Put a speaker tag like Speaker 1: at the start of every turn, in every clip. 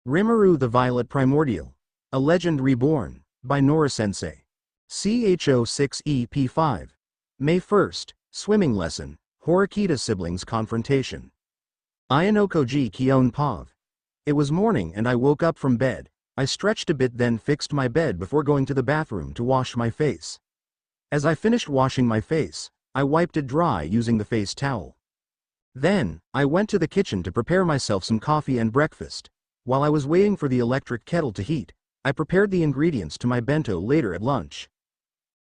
Speaker 1: Rimuru the Violet Primordial. A Legend Reborn, by NoruSensei. CH06EP5. May 1st, Swimming Lesson, Horikita Siblings Confrontation. Ayanokoji Kion Pav. It was morning and I woke up from bed. I stretched a bit then fixed my bed before going to the bathroom to wash my face. As I finished washing my face, I wiped it dry using the face towel. Then, I went to the kitchen to prepare myself some coffee and breakfast. While I was waiting for the electric kettle to heat, I prepared the ingredients to my bento later at lunch.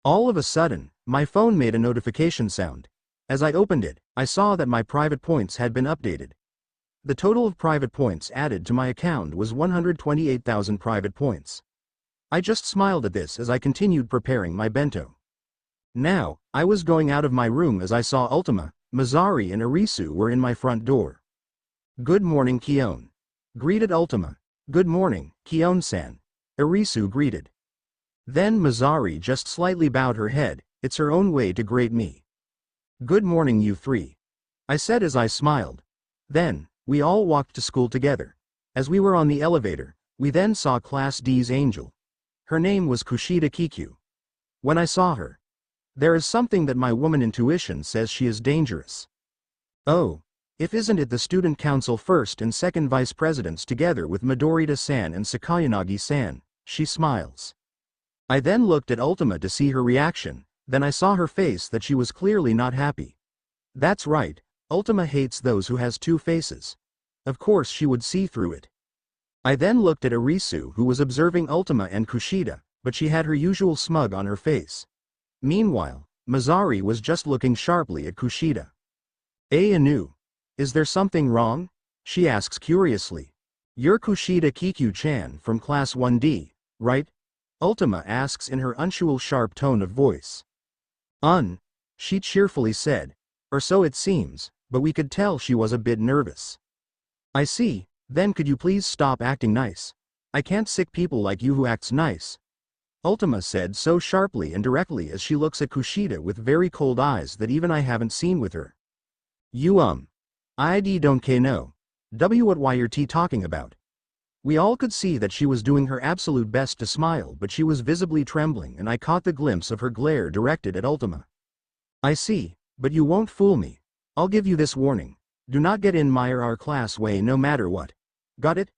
Speaker 1: All of a sudden, my phone made a notification sound. As I opened it, I saw that my private points had been updated. The total of private points added to my account was 128,000 private points. I just smiled at this as I continued preparing my bento. Now, I was going out of my room as I saw Ultima, Mizari and Arisu were in my front door. "Good morning, Kion," greeted Ultima. "Good morning, Kion-san," Arisu greeted. Then Mizari just slightly bowed her head. "It's her own way to greet me." "Good morning, you three," I said as I smiled. Then, we all walked to school together. As we were on the elevator, we then saw Class D's angel. Her name was Kushida Kikyu. When I saw her, there is something that my woman intuition says she is dangerous. Oh, if isn't it the student council first and second vice presidents together with Midorita-san and Sakayanagi-san, she smiles. I then looked at Ultima to see her reaction, then I saw her face that she was clearly not happy. That's right, Ultima hates those who has two faces. Of course she would see through it. I then looked at Arisu who was observing Ultima and Kushida, but she had her usual smug on her face. Meanwhile, Mizari was just looking sharply at Kushida. Anu, is there something wrong?" she asks curiously. "You're Kushida Kikyu-chan from Class 1D, right?" Ultima asks in her unusual sharp tone of voice. She cheerfully said. "Or so it seems, but we could tell she was a bit nervous." "I see, then could you please stop acting nice? I can't sick people like you who acts nice," Ultima said so sharply and directly as she looks at Kushida with very cold eyes that even I haven't seen with her. "You I don't know. What YRT talking about?" We all could see that she was doing her absolute best to smile, but she was visibly trembling and I caught the glimpse of her glare directed at Ultima. "I see, but you won't fool me. I'll give you this warning. Do not get in our class way no matter what. Got it?"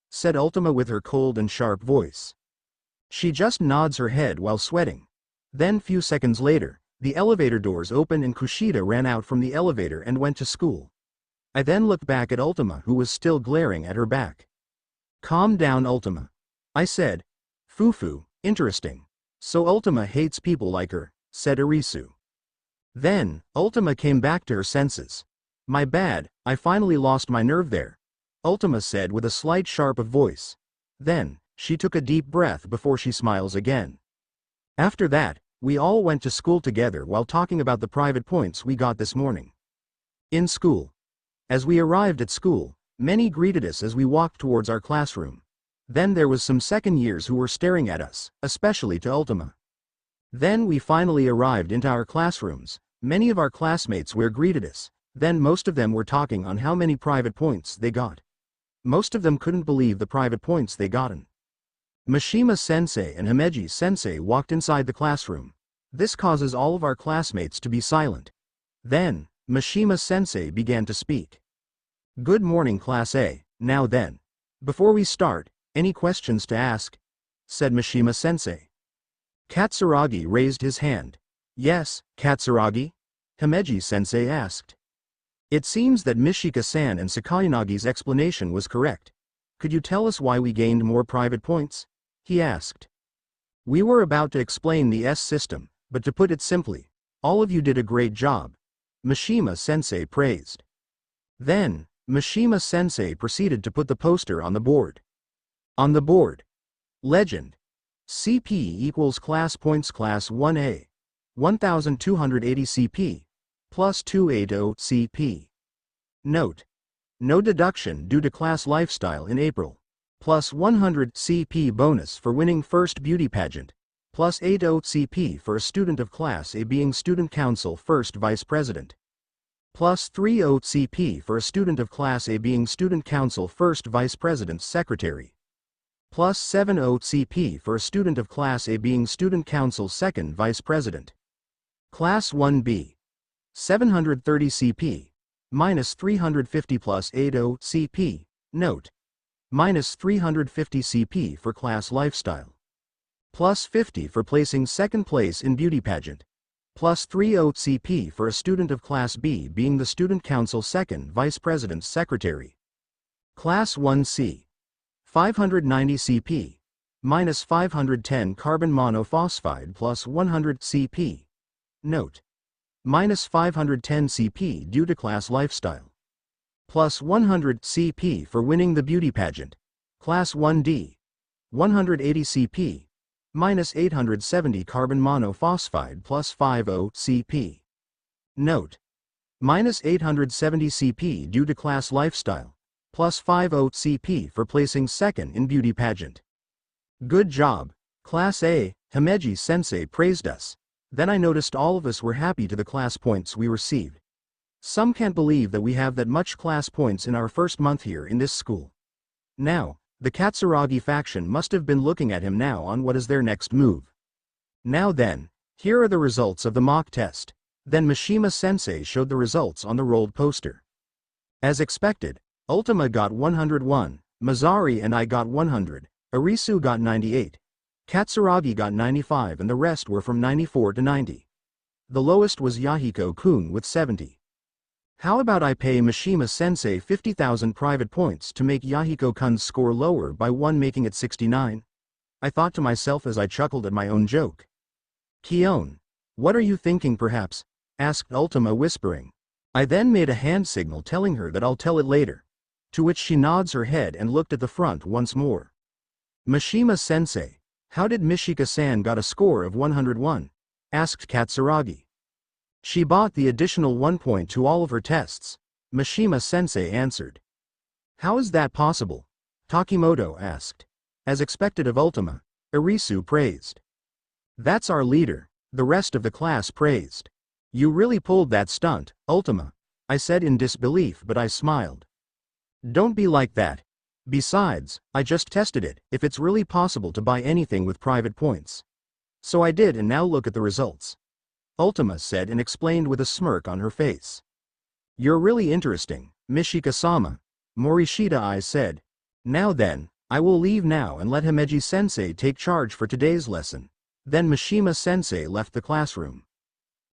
Speaker 1: said Ultima with her cold and sharp voice. She just nods her head while sweating. Then few seconds later, the elevator doors opened and Kushida ran out from the elevator and went to school. I then looked back at Ultima who was still glaring at her back. "Calm down, Ultima," I said. "Fufu, interesting. So Ultima hates people like her," said Arisu. Then, Ultima came back to her senses. "My bad, I finally lost my nerve there," Ultima said with a slight sharp of voice. Then, she took a deep breath before she smiles again. After that, we all went to school together while talking about the private points we got this morning. In school. As we arrived at school, many greeted us as we walked towards our classroom. Then there was some second years who were staring at us, especially to Ultima. Then we finally arrived into our classrooms. Many of our classmates were greeted us. Then most of them were talking on how many private points they got. Most of them couldn't believe the private points they gotten. Mishima-sensei and Himeji-sensei walked inside the classroom. This causes all of our classmates to be silent. Then, Mishima-sensei began to speak. "Good morning, Class A. Now then. Before we start, any questions to ask?" said Mishima-sensei. Katsuragi raised his hand. "Yes, Katsuragi?" Himeji-sensei asked. "It seems that Mishika-san and Sakayanagi's explanation was correct. Could you tell us why we gained more private points?" he asked. "We were about to explain the S system, but to put it simply, all of you did a great job," Mishima-sensei praised. Then, Mishima-sensei proceeded to put the poster on the board. On the board. Legend. CP equals class points class 1A. 1280 CP. Plus 280 CP. Note. No deduction due to class lifestyle in April. Plus 100 CP bonus for winning first beauty pageant. Plus 80 CP for a student of Class A being Student Council First Vice President. Plus 30 CP for a student of Class A being Student Council First Vice President's Secretary. plus 70 CP for a student of Class A being Student Council Second Vice President. Class 1B. 730 CP. Minus 350 plus 80 CP. Note. Minus 350 CP for Class Lifestyle. Plus 50 for placing second place in Beauty Pageant. Plus 30 CP for a student of Class B being the Student Council Second Vice President's Secretary. Class 1C. 590 CP. Minus 510 carbon monophosphide plus 100 CP. Note. Minus 510 CP due to Class Lifestyle. Plus 100 CP for winning the Beauty Pageant. Class 1D. 180 CP. Minus 870 carbon monophosphide plus 50 CP. Note. Minus 870 CP due to Class Lifestyle. Plus 50 CP for placing second in Beauty Pageant. Good job, Class A, Himeji Sensei praised us. Then I noticed all of us were happy to the class points we received. Some can't believe that we have that much class points in our first month here in this school. Now, the Katsuragi faction must have been looking at him now on what is their next move. Now then, here are the results of the mock test. Then Mishima Sensei showed the results on the rolled poster. As expected, Ultima got 101, Mazari and I got 100, Arisu got 98, Katsuragi got 95 and the rest were from 94 to 90. The lowest was Yahiko-kun with 70. How about I pay Mishima Sensei 50,000 private points to make Yahiko-kun's score lower by 1 making it 69? I thought to myself as I chuckled at my own joke. Kion, what are you thinking perhaps? Asked Ultima whispering. I then made a hand signal telling her that I'll tell it later. To which she nods her head and looked at the front once more. Mishima Sensei, how did Mishika-san got a score of 101? Asked Katsuragi. She bought the additional 1 point to all of her tests, Mishima Sensei answered. How is that possible? Takimoto asked. As expected of Ultima, Arisu praised. That's our leader, the rest of the class praised. You really pulled that stunt, Ultima, I said in disbelief but I smiled. Don't be like that. Besides, I just tested it, if it's really possible to buy anything with private points. So I did and now look at the results. Ultima said and explained with a smirk on her face. You're really interesting, Mishika-sama, Morishita I said. Now then, I will leave now and let Himeji Sensei take charge for today's lesson. Then Mishima Sensei left the classroom.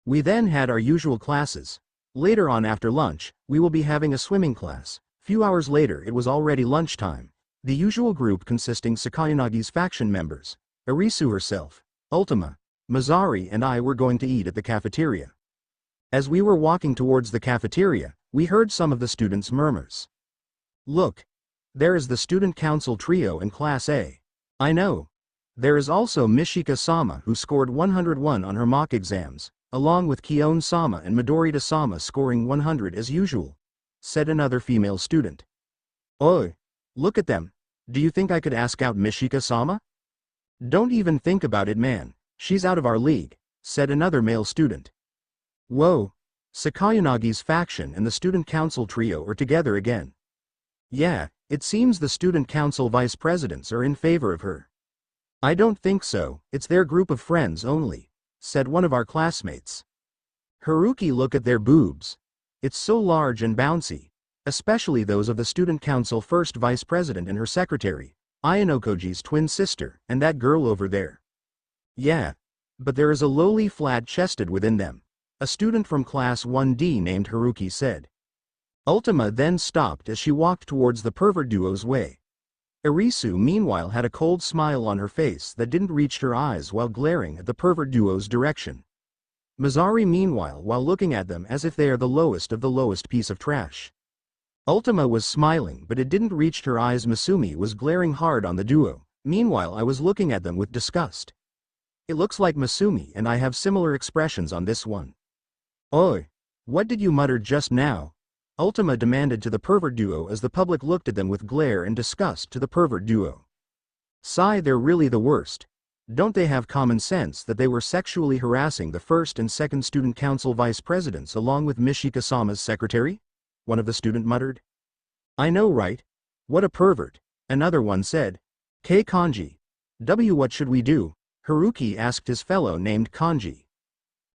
Speaker 1: We then had our usual classes. Later on after lunch, we will be having a swimming class. Few hours later it was already lunchtime. The usual group consisting Sakayanagi's faction members, Arisu herself, Ultima, Mazari and I were going to eat at the cafeteria. As we were walking towards the cafeteria, we heard some of the students' murmurs. Look! There is the student council trio in Class A. I know. There is also Mishika-sama who scored 101 on her mock exams, along with Kion-sama and Midorita-sama scoring 100 as usual, said another female student. Oh! Look at them. Do you think I could ask out Mishika-sama? Don't even think about it, man. She's out of our league, said another male student. Whoa! Sakayanagi's faction and the student council trio are together again. Yeah, it seems the student council vice presidents are in favor of her. I don't think so, it's their group of friends only, said one of our classmates. Haruki, look at their boobs. It's so large and bouncy, especially those of the student council first vice president and her secretary, Ayanokoji's twin sister, and that girl over there. Yeah, but there is a lowly flat-chested within them, a student from Class 1D named Haruki said. Ultima then stopped as she walked towards the pervert duo's way. Arisu meanwhile had a cold smile on her face that didn't reach her eyes while glaring at the pervert duo's direction. Mazari meanwhile while looking at them as if they are the lowest of the lowest piece of trash. Ultima was smiling but it didn't reach her eyes. Masumi was glaring hard on the duo, meanwhile I was looking at them with disgust. It looks like Masumi and I have similar expressions on this one. Oi! What did you mutter just now? Ultima demanded to the pervert duo as the public looked at them with glare and disgust to the pervert duo. Sigh, they're really the worst. Don't they have common sense that they were sexually harassing the first and second student council vice presidents along with Mishika-sama's secretary? One of the student muttered. I know, right? What a pervert, another one said. K Kanji. W. What should we do? Haruki asked his fellow named Kanji.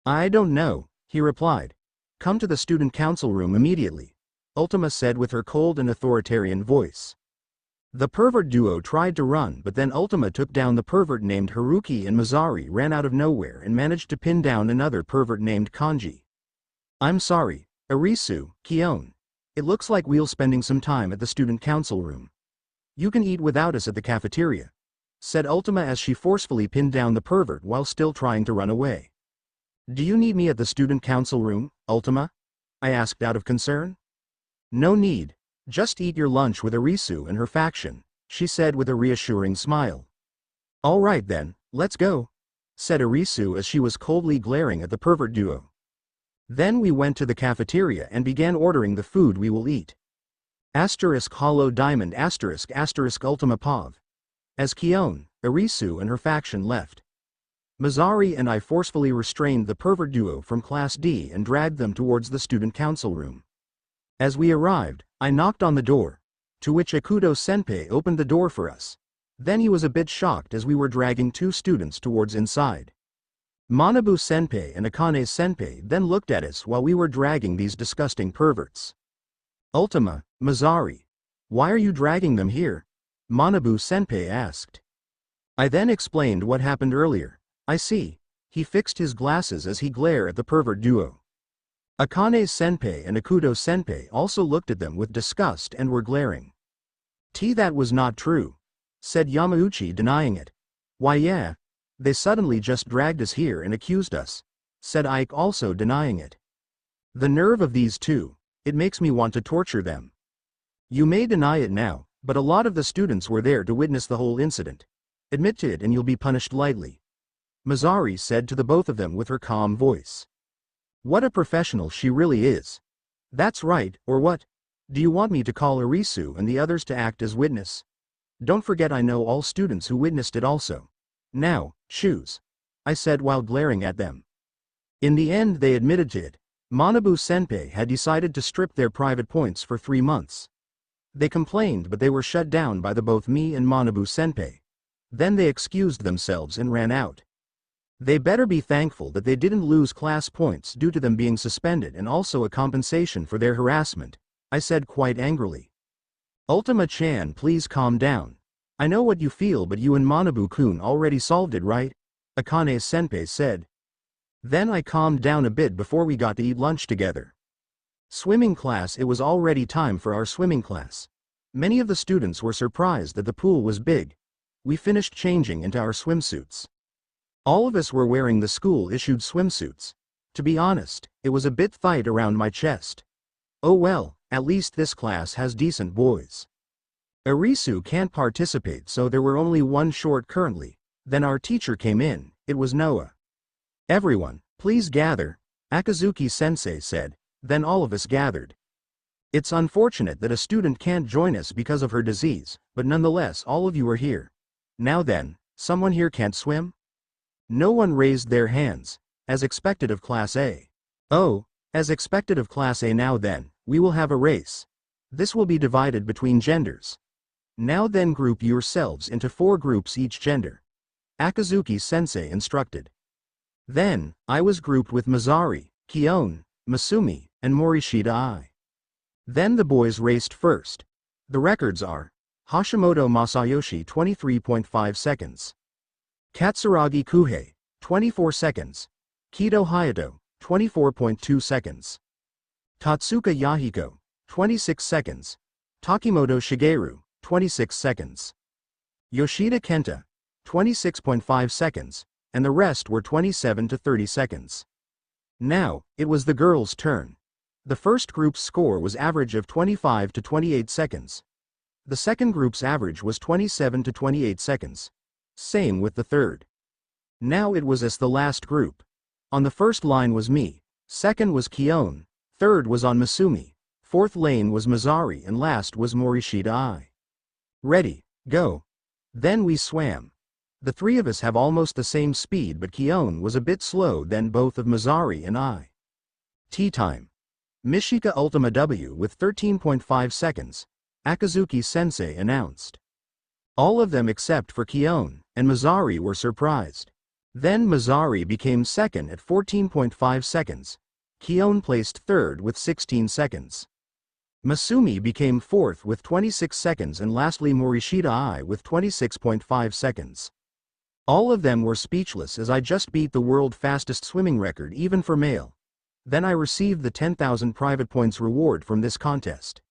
Speaker 1: I don't know, he replied. Come to the student council room immediately, Ultima said with her cold and authoritarian voice. The pervert duo tried to run, but then Ultima took down the pervert named Haruki and Mazari ran out of nowhere and managed to pin down another pervert named Kanji. I'm sorry, Arisu, Kion. It looks like we'll spending some time at the student council room. You can eat without us at the cafeteria, said Ultima as she forcefully pinned down the pervert while still trying to run away. Do you need me at the student council room, Ultima? I asked out of concern. No need. Just eat your lunch with Arisu and her faction, she said with a reassuring smile. All right then, let's go, said Arisu as she was coldly glaring at the pervert duo. Then we went to the cafeteria and began ordering the food we will eat. Hollow diamond Ultima Pav. As Kion, Arisu and her faction left, Mazari and I forcefully restrained the pervert duo from Class D and dragged them towards the student council room. As we arrived, I knocked on the door, to which Akudo Senpai opened the door for us. Then he was a bit shocked as we were dragging two students towards inside. Manabu Senpai and Akane Senpai then looked at us while we were dragging these disgusting perverts. Ultima, Mazari. Why are you dragging them here? Manabu Senpai asked. I then explained what happened earlier. I see. He fixed his glasses as he glared at the pervert duo. Akane Senpai and Akudo Senpai also looked at them with disgust and were glaring. That was not true, said Yamauchi denying it. Why yeah. They suddenly just dragged us here and accused us, said Ike also denying it. The nerve of these two, it makes me want to torture them. You may deny it now, but a lot of the students were there to witness the whole incident. Admit to it and you'll be punished lightly, Mazari said to the both of them with her calm voice. What a professional she really is. That's right, or what? Do you want me to call Arisu and the others to act as witness? Don't forget I know all students who witnessed it also. Now, choose, I said while glaring at them. In the end they admitted to it. Manabu Senpai had decided to strip their private points for 3 months. They complained but they were shut down by both me and Manabu Senpai. Then they excused themselves and ran out. They better be thankful that they didn't lose class points due to them being suspended and also a compensation for their harassment, I said quite angrily. Ultima-chan, please calm down. I know what you feel but you and Manabu-kun already solved it, right? Akane Senpai said. Then I calmed down a bit before we got to eat lunch together. Swimming class. It was already time for our swimming class. Many of the students were surprised that the pool was big. We finished changing into our swimsuits. All of us were wearing the school-issued swimsuits. To be honest, it was a bit tight around my chest. Oh well, at least this class has decent boys. Arisu can't participate so there were only one short currently. Then our teacher came in, it was Noah. Everyone, please gather, Akazuki-sensei said, then all of us gathered. It's unfortunate that a student can't join us because of her disease, but nonetheless all of you are here. Now then, someone here can't swim? No one raised their hands, as expected of Class A. Oh, as expected of Class A. Now then, we will have a race. This will be divided between genders. Now then group yourselves into 4 groups each gender, Akazuki-sensei instructed. Then, I was grouped with Mazari, Kion, Masumi, and Morishita. Then the boys raced first. The records are Hashimoto Masayoshi 23.5 seconds. Katsuragi Kuhei, 24 seconds. Kido Hayato, 24.2 seconds. Tatsuka Yahiko, 26 seconds. Takimoto Shigeru, 26 seconds. Yoshida Kenta, 26.5 seconds, and the rest were 27 to 30 seconds. Now, it was the girls' turn. The first group's score was average of 25 to 28 seconds. The second group's average was 27 to 28 seconds. Same with the third. Now it was as the last group. On the first line was me, second was Kion, third was on Masumi, fourth lane was Mazari and last was Morishita. Ready, go. Then we swam. The 3 of us have almost the same speed but Kion was a bit slow than both of Mazari and I. Tea time. Mishika Ultima W with 13.5 seconds, Akazuki-sensei announced. All of them except for Kion and Mazari were surprised. Then Mazari became second at 14.5 seconds. Kion placed third with 16 seconds. Masumi became fourth with 26 seconds, and lastly Morishita I with 26.5 seconds. All of them were speechless, as I just beat the world fastest swimming record even for male. Then I received the 10,000 private points reward from this contest.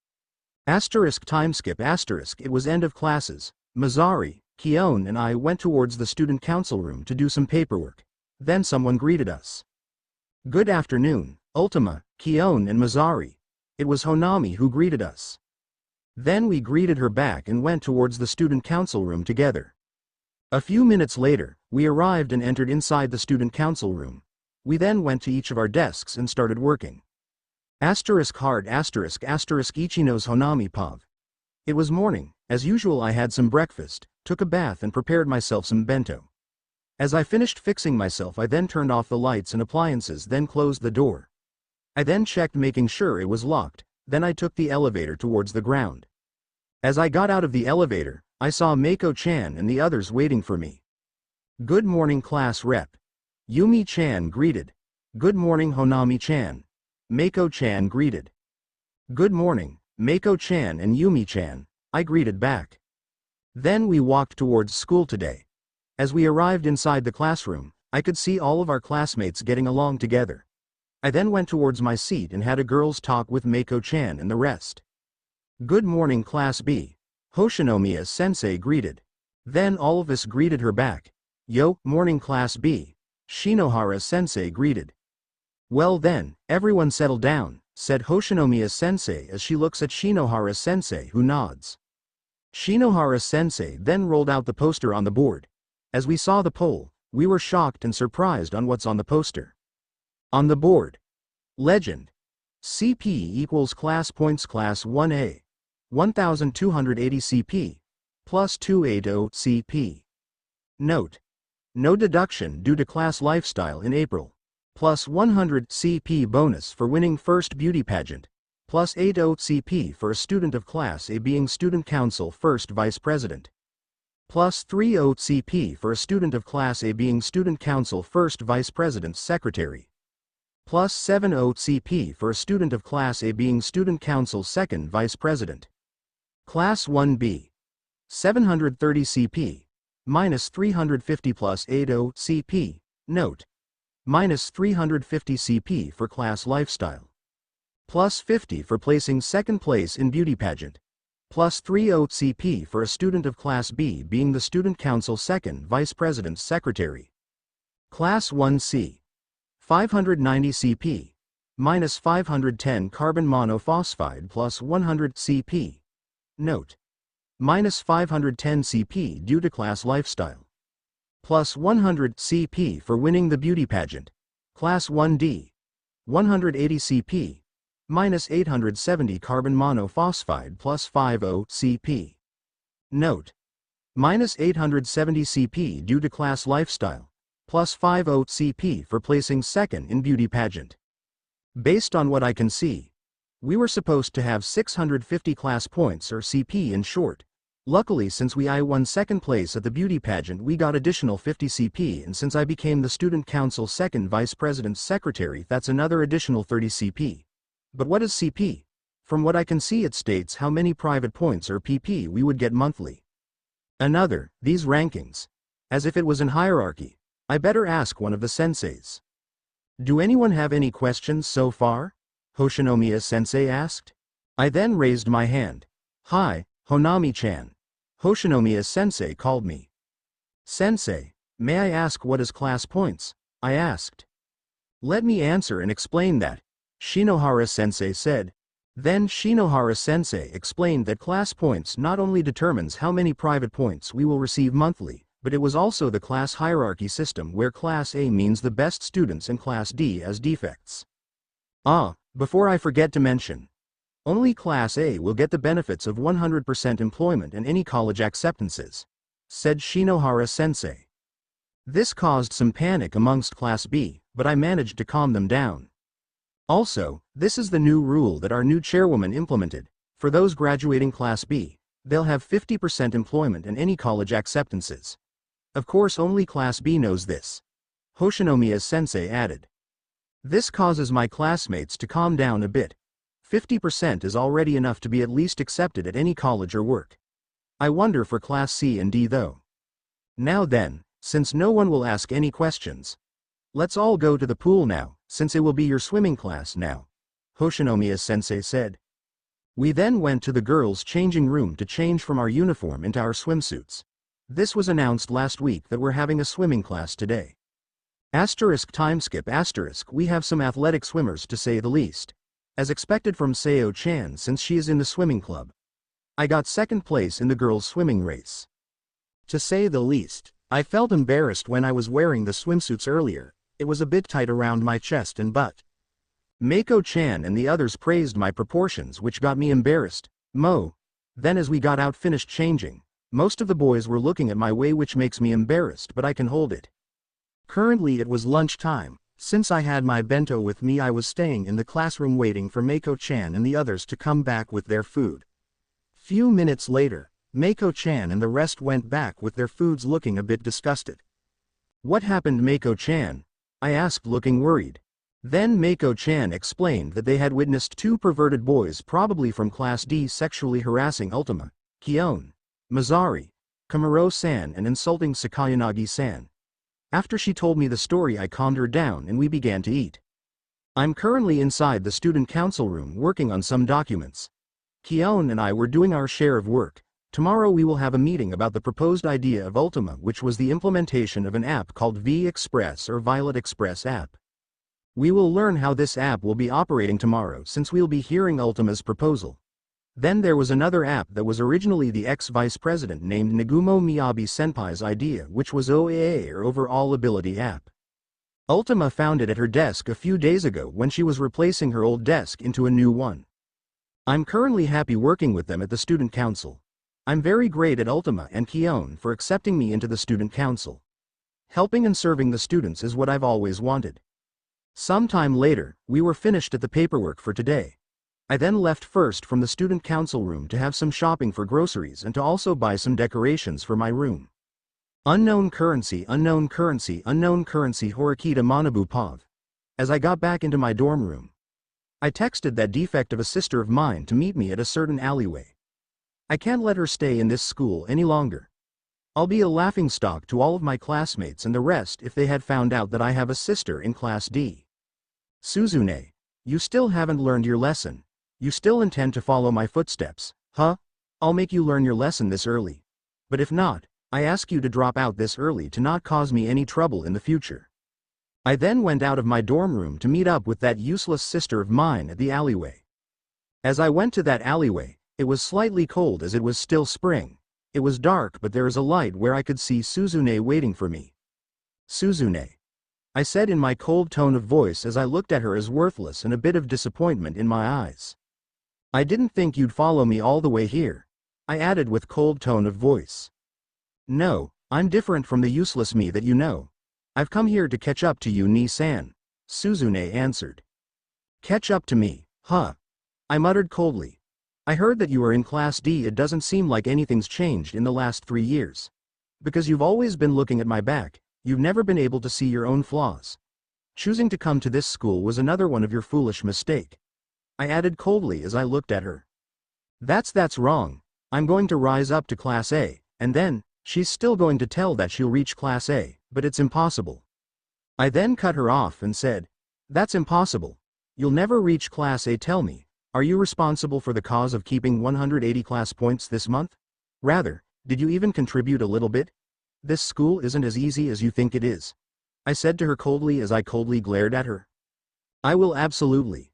Speaker 1: Timeskip *. It was end of classes. Mazari, Kion and I went towards the student council room to do some paperwork. Then someone greeted us. Good afternoon, Ultima, Kion and Mazari. It was Honami who greeted us. Then we greeted her back and went towards the student council room together. A few minutes later, we arrived and entered inside the student council room. We then went to each of our desks and started working. Hard **** Ichino's Honami Pav. It was morning. As usual, I had some breakfast, took a bath and prepared myself some bento. As I finished fixing myself, I then turned off the lights and appliances, then closed the door. I then checked making sure it was locked, then I took the elevator towards the ground. As I got out of the elevator, I saw Mako-chan and the others waiting for me. Good morning class rep. Yumi-chan greeted. Good morning Honami-chan. Mako-chan greeted. Good morning, Mako-chan and Yumi-chan, I greeted back. Then we walked towards school today. As we arrived inside the classroom, I could see all of our classmates getting along together. I then went towards my seat and had a girls' talk with Mako-chan and the rest. Good morning class B. Hoshinomiya sensei greeted. Then all of us greeted her back. Yo, morning class B. Shinohara sensei greeted. Well then, everyone settle down, said Hoshinomiya sensei as she looks at Shinohara sensei, who nods. Shinohara sensei then rolled out the poster on the board. As we saw the poll, we were shocked and surprised on what's on the poster. On the board. Legend. CP equals class points class 1A. 1280 CP. Plus 280 CP. Note. No deduction due to class lifestyle in April. Plus 100 CP bonus for winning first beauty pageant. Plus 80 CP for a student of class A being student council first vice president. Plus 30 CP for a student of class A being student council first vice president's secretary. Plus 70 CP for a student of class A being student council second vice president. Class 1B. 730 CP. Minus 350 plus 80 CP. Note. Minus 350 CP for class lifestyle. Plus 50 for placing second place in beauty pageant. Plus 30 CP for a student of class B being the student council second vice president's secretary. Class 1C. 590 CP. Minus 510 carbon monophosphide plus 100 CP. Note. Minus 510 CP due to class lifestyle. Plus 100 CP for winning the beauty pageant. Class 1D. 180 CP. Minus 870 carbon monophosphide plus 50 CP. Note. Minus 870 CP due to class lifestyle. Plus 50 CP for placing second in beauty pageant. Based on what I can see, we were supposed to have 650 class points or CP in short. Luckily, since I won second place at the beauty pageant, we got additional 50 CP, and since I became the student council second vice president's secretary, that's another additional 30 CP. But what is CP? From what I can see, it states how many private points or PP we would get monthly. Another, these rankings. As if it was in hierarchy. I better ask one of the senseis. Do anyone have any questions so far? Hoshinomiya sensei asked. I then raised my hand. Hi, Honami-chan. Hoshinomiya sensei called me. Sensei, may I ask what is class points? I asked. Let me answer and explain that, Shinohara sensei said. Then Shinohara sensei explained that class points not only determines how many private points we will receive monthly, but it was also the class hierarchy system where class A means the best students and class D as defects. Before I forget to mention, only class A will get the benefits of 100% employment and any college acceptances, said Shinohara sensei. This caused some panic amongst class B, but I managed to calm them down. Also, this is the new rule that our new chairwoman implemented. For those graduating class B, They'll have 50% employment and any college acceptances. Of course only Class B knows this. Hoshinomiya's sensei added. This causes my classmates to calm down a bit. 50% is already enough to be at least accepted at any college or work. I wonder for Class C and D though. Now then, since no one will ask any questions, let's all go to the pool now, since it will be your swimming class now, Hoshinomiya's sensei said. We then went to the girls' changing room to change from our uniform into our swimsuits. This was announced last week that we're having a swimming class today. *timeskip**, we have some athletic swimmers to say the least. As expected from Seo-chan since she is in the swimming club. I got second place in the girls' swimming race. To say the least, I felt embarrassed when I was wearing the swimsuits earlier, it was a bit tight around my chest and butt. Mako-chan and the others praised my proportions which got me embarrassed. Then as we got out finished changing, most of the boys were looking at my way which makes me embarrassed but I can hold it. Currently it was lunchtime. Since I had my bento with me I was staying in the classroom waiting for Mako-chan and the others to come back with their food. Few minutes later, Mako-chan and the rest went back with their foods looking a bit disgusted. What happened Mako-chan? I asked looking worried. Then Mako-chan explained that they had witnessed two perverted boys probably from Class D sexually harassing Ultima, Kion, Mizari, Kamuro-san and insulting Sakayanagi-san. After she told me the story I calmed her down and we began to eat. I'm currently inside the student council room working on some documents. Kion and I were doing our share of work. Tomorrow we will have a meeting about the proposed idea of Ultima which was the implementation of an app called V-Express or Violet Express app. We will learn how this app will be operating tomorrow since we'll be hearing Ultima's proposal. Then there was another app that was originally the ex-vice president named Nagumo Miyabi-senpai's idea which was OAA or Overall Ability app. Ultima found it at her desk a few days ago when she was replacing her old desk into a new one. I'm currently happy working with them at the student council. I'm very great at Ultima and Kion for accepting me into the student council. Helping and serving the students is what I've always wanted. Sometime later, we were finished at the paperwork for today. I then left first from the student council room to have some shopping for groceries and to also buy some decorations for my room. Unknown currency Horikita Manabu Pav. As I got back into my dorm room, I texted that defect of a sister of mine to meet me at a certain alleyway. I can't let her stay in this school any longer. I'll be a laughingstock to all of my classmates and the rest if they had found out that I have a sister in Class D. Suzune, you still haven't learned your lesson. You still intend to follow my footsteps, huh? I'll make you learn your lesson this early. But if not, I ask you to drop out this early to not cause me any trouble in the future. I then went out of my dorm room to meet up with that useless sister of mine at the alleyway. As I went to that alleyway, it was slightly cold as it was still spring. It was dark but there is a light where I could see Suzune waiting for me. Suzune, I said in my cold tone of voice as I looked at her as worthless and a bit of disappointment in my eyes. I didn't think you'd follow me all the way here, I added with cold tone of voice. No, I'm different from the useless me that you know. I've come here to catch up to you Ni-san, Suzune answered. Catch up to me, huh? I muttered coldly. I heard that you are in Class D. It doesn't seem like anything's changed in the last 3 years. Because you've always been looking at my back, you've never been able to see your own flaws. Choosing to come to this school was another one of your foolish mistake. I added coldly as I looked at her. That's wrong. I'm going to rise up to Class A, and then, she's still going to tell that she'll reach Class A, but it's impossible. I then cut her off and said, that's impossible. You'll never reach Class A. Tell me, are you responsible for the cause of keeping 180 class points this month? Rather, did you even contribute a little bit? This school isn't as easy as you think it is. I said to her coldly as I coldly glared at her. I will absolutely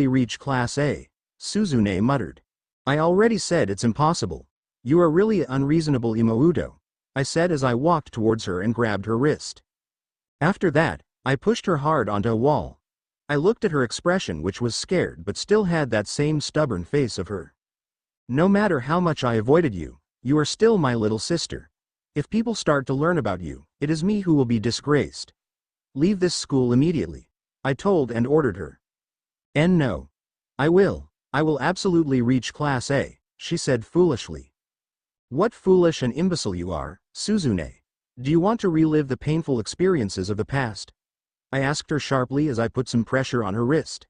Speaker 1: reach Class A, Suzune muttered. I already said it's impossible. You are really unreasonable Imoudo, I said as I walked towards her and grabbed her wrist. After that, I pushed her hard onto a wall. I looked at her expression which was scared but still had that same stubborn face of her. No matter how much I avoided you, you are still my little sister. If people start to learn about you, it is me who will be disgraced. Leave this school immediately, I told and ordered her. And no. I will absolutely reach Class A, she said foolishly. What foolish and imbecile you are, Suzune. Do you want to relive the painful experiences of the past? I asked her sharply as I put some pressure on her wrist.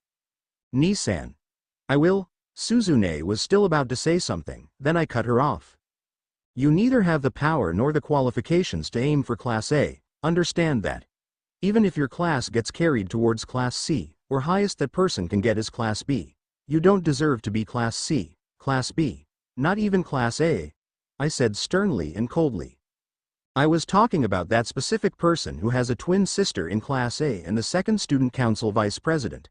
Speaker 1: Ni-san. I will. Suzune was still about to say something, then I cut her off. You neither have the power nor the qualifications to aim for Class A, understand that. Even if your class gets carried towards Class C, or highest that person can get is Class B, you don't deserve to be Class C, Class B, not even Class A, I said sternly and coldly. I was talking about that specific person who has a twin sister in Class A and the second student council vice president.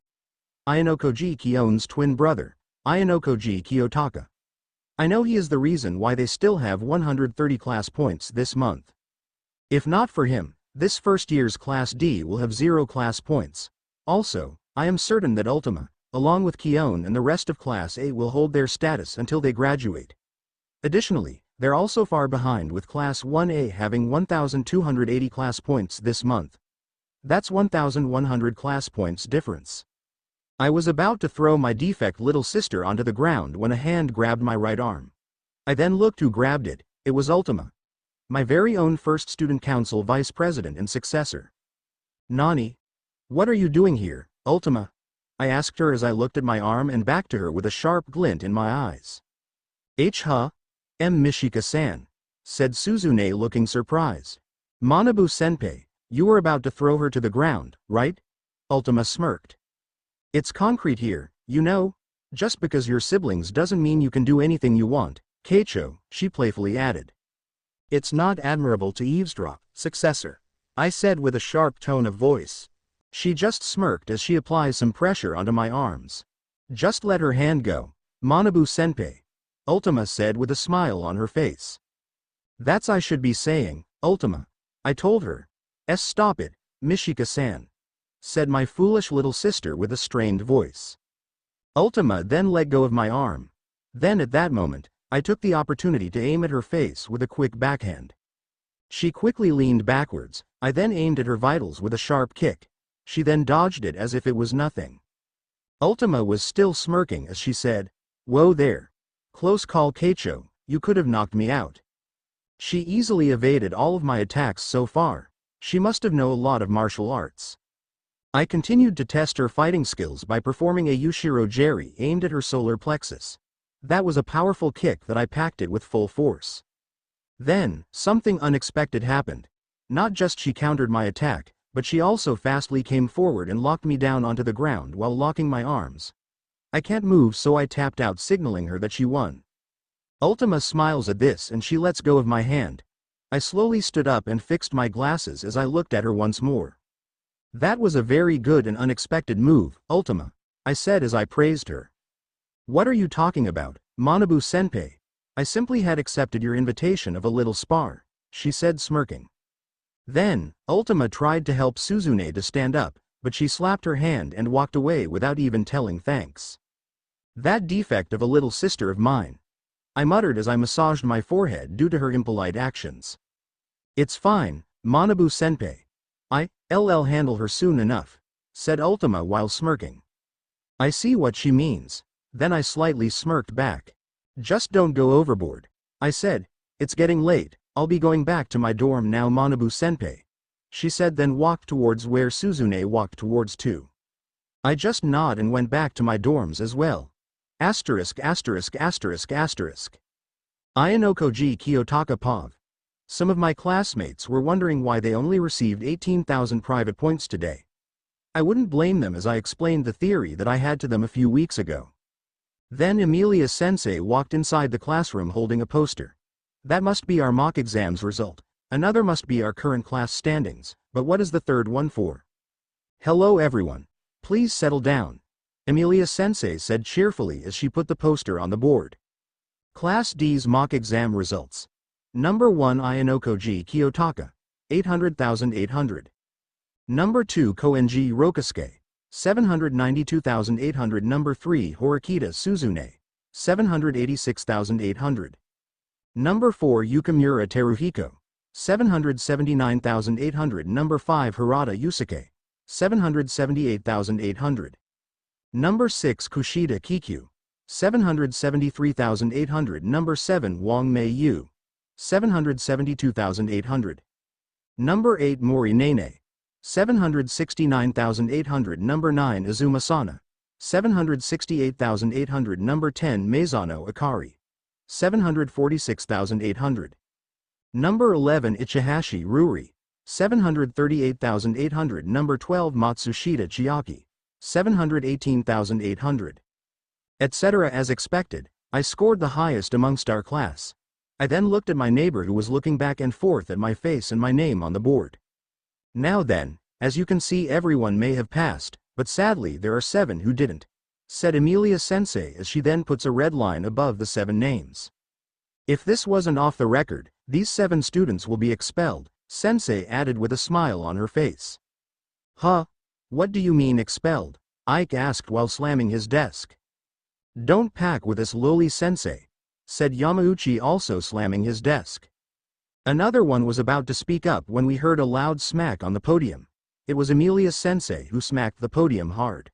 Speaker 1: Ayanokoji Kiyon's twin brother, Ayanokoji Kiyotaka. I know he is the reason why they still have 130 class points this month. If not for him, this first year's Class D will have 0 class points. Also, I am certain that Ultima, along with Kion and the rest of Class A will hold their status until they graduate. Additionally, they're also far behind with Class 1A having 1,280 class points this month. That's 1,100 class points difference. I was about to throw my defect little sister onto the ground when a hand grabbed my right arm. I then looked who grabbed it. It was Ultima. My very own first student council vice president and successor. Nani? What are you doing here, Ultima? I asked her as I looked at my arm and back to her with a sharp glint in my eyes. Mishika-san, said Suzune looking surprised. Manabu-senpai, you were about to throw her to the ground, right? Ultima smirked. It's concrete here, you know? Just because you're siblings doesn't mean you can do anything you want, Keicho, she playfully added. It's not admirable to eavesdrop, successor, I said with a sharp tone of voice. She just smirked as she applies some pressure onto my arms. Just let her hand go, Manabu-senpai, Ultima said with a smile on her face. That's I should be saying, Ultima. I told her. Stop it, Mishika-san, said my foolish little sister with a strained voice. Ultima then let go of my arm. Then at that moment, I took the opportunity to aim at her face with a quick backhand. She quickly leaned backwards. I then aimed at her vitals with a sharp kick. She then dodged it as if it was nothing. Ultima was still smirking as she said, "Whoa there. Close call, Keicho, you could have knocked me out." She easily evaded all of my attacks so far. She must have known a lot of martial arts. I continued to test her fighting skills by performing a Yushiro Jeri aimed at her solar plexus. That was a powerful kick that I packed it with full force. Then, something unexpected happened. Not just she countered my attack, but she also fastly came forward and locked me down onto the ground while locking my arms. I can't move, so I tapped out, signaling her that she won. Ultima smiles at this and she lets go of my hand. I slowly stood up and fixed my glasses as I looked at her once more. That was a very good and unexpected move, Ultima, I said as I praised her. What are you talking about, Manabu-senpai? I simply had accepted your invitation of a little spar, she said smirking. Then, Ultima tried to help Suzune to stand up, but she slapped her hand and walked away without even telling thanks. That defect of a little sister of mine, I muttered as I massaged my forehead due to her impolite actions. It's fine, Manabu-senpai. I'll handle her soon enough, said Ultima while smirking. I see what she means. Then I slightly smirked back. Just don't go overboard, I said. It's getting late, I'll be going back to my dorm now, Manabu-senpai, she said, then walked towards where Suzune walked towards too. I just nodded and went back to my dorms as well. Ayanokoji Kiyotaka Pov. Some of my classmates were wondering why they only received 18,000 private points today. I wouldn't blame them as I explained the theory that I had to them a few weeks ago. Then Emilia-sensei walked inside the classroom holding a poster. That must be our mock exams result. Another must be our current class standings, but what is the third one for? Hello everyone. Please settle down, Emilia-sensei said cheerfully as she put the poster on the board. Class D's mock exam results. Number 1 Ayanokoji Kiyotaka, 800,800. Number 2 Koenji Rokusuke, 792,800. Number 3 Horikita Suzune, 786,800. Number 4 Yukimura Teruhiko, 779,800. Number 5 Hirata Yusuke, 778,800. Number 6 Kushida Kikyu, 773,800. Number 7 Wang Mei Yu, 772,800. Number 8 Mori Nene, 769,800. Number 9 Azuma Sana, 768,800. Number 10 Maizano Akari, 746,800. Number 11 Ichihashi Ruri, 738,800. Number 12 Matsushita Chiaki, 718,800. Etc. As expected, I scored the highest amongst our class. I then looked at my neighbor who was looking back and forth at my face and my name on the board. Now then, as you can see, everyone may have passed, but sadly there are 7 who didn't, said Emilia Sensei as she then puts a red line above the 7 names. If this wasn't off the record, these 7 students will be expelled, Sensei added with a smile on her face. Huh? What do you mean expelled? Ike asked while slamming his desk. Don't pack with us, lowly Sensei, said Yamauchi, also slamming his desk. Another one was about to speak up when we heard a loud smack on the podium. It was Emilia Sensei who smacked the podium hard.